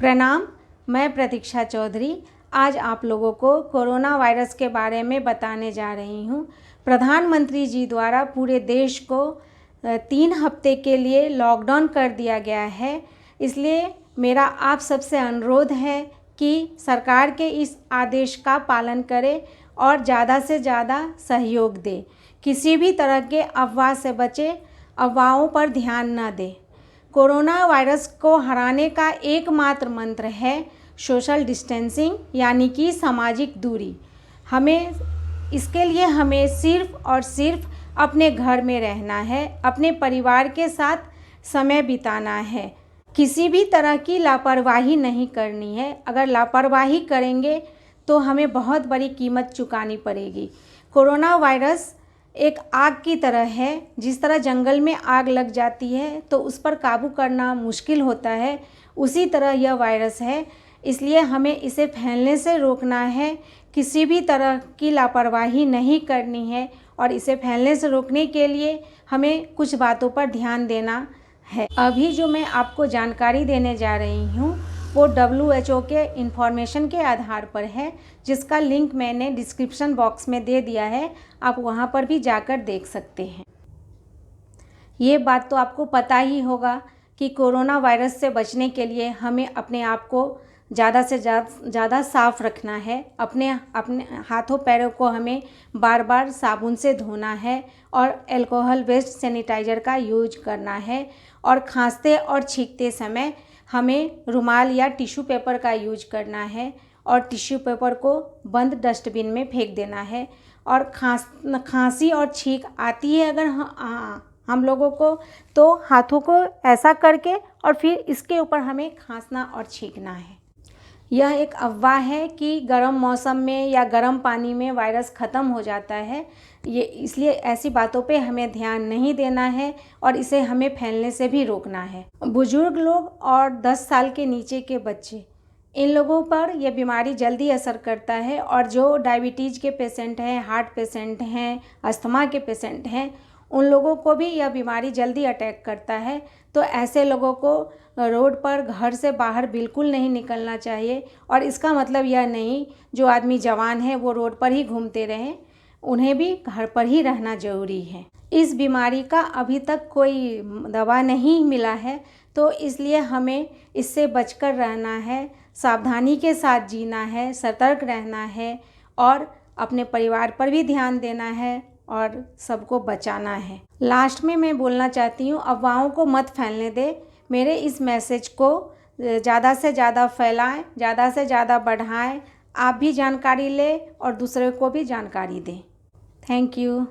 प्रणाम, मैं प्रतीक्षा चौधरी आज आप लोगों को कोरोना वायरस के बारे में बताने जा रही हूँ। प्रधानमंत्री जी द्वारा पूरे देश को 3 हफ्ते के लिए लॉकडाउन कर दिया गया है। इसलिए मेरा आप सबसे अनुरोध है कि सरकार के इस आदेश का पालन करें और ज़्यादा से ज़्यादा सहयोग दें। किसी भी तरह के अफवाह से बचें, अफवाहों पर ध्यान न दें। कोरोना वायरस को हराने का एकमात्र मंत्र है सोशल डिस्टेंसिंग, यानी कि सामाजिक दूरी। इसके लिए हमें सिर्फ़ और सिर्फ अपने घर में रहना है, अपने परिवार के साथ समय बिताना है। किसी भी तरह की लापरवाही नहीं करनी है। अगर लापरवाही करेंगे तो हमें बहुत बड़ी कीमत चुकानी पड़ेगी। कोरोना वायरस एक आग की तरह है। जिस तरह जंगल में आग लग जाती है तो उस पर काबू करना मुश्किल होता है, उसी तरह यह वायरस है। इसलिए हमें इसे फैलने से रोकना है। किसी भी तरह की लापरवाही नहीं करनी है और इसे फैलने से रोकने के लिए हमें कुछ बातों पर ध्यान देना है। अभी जो मैं आपको जानकारी देने जा रही हूँ वो WHO के इन्फॉर्मेशन के आधार पर है, जिसका लिंक मैंने डिस्क्रिप्शन बॉक्स में दे दिया है। आप वहाँ पर भी जाकर देख सकते हैं। ये बात तो आपको पता ही होगा कि कोरोना वायरस से बचने के लिए हमें अपने आप को ज़्यादा से ज़्यादा साफ़ रखना है। अपने हाथों पैरों को हमें बार बार साबुन से धोना है और अल्कोहल बेस्ड सैनिटाइज़र का यूज करना है। और खांसते और छींकते समय हमें रुमाल या टिश्यू पेपर का यूज करना है और टिश्यू पेपर को बंद डस्टबिन में फेंक देना है। और खांसी और छींक आती है अगर हम लोगों को, तो हाथों को ऐसा करके और फिर इसके ऊपर हमें खांसना और छींकना है। यह एक अफवाह है कि गर्म मौसम में या गर्म पानी में वायरस ख़त्म हो जाता है। इसलिए ऐसी बातों पे हमें ध्यान नहीं देना है और इसे हमें फैलने से भी रोकना है। बुजुर्ग लोग और 10 साल के नीचे के बच्चे, इन लोगों पर यह बीमारी जल्दी असर करता है। और जो डायबिटीज़ के पेशेंट हैं, हार्ट पेशेंट हैं, अस्थमा के पेशेंट हैं, उन लोगों को भी यह बीमारी जल्दी अटैक करता है। तो ऐसे लोगों को रोड पर घर से बाहर बिल्कुल नहीं निकलना चाहिए। और इसका मतलब यह नहीं जो आदमी जवान है वो रोड पर ही घूमते रहें, उन्हें भी घर पर ही रहना ज़रूरी है। इस बीमारी का अभी तक कोई दवा नहीं मिला है, तो इसलिए हमें इससे बचकर रहना है, सावधानी के साथ जीना है, सतर्क रहना है और अपने परिवार पर भी ध्यान देना है और सबको बचाना है। लास्ट में मैं बोलना चाहती हूँ, अफवाहों को मत फैलने दें। मेरे इस मैसेज को ज़्यादा से ज़्यादा फैलाएं, ज़्यादा से ज़्यादा बढ़ाएं। आप भी जानकारी लें और दूसरे को भी जानकारी दें। Thank you.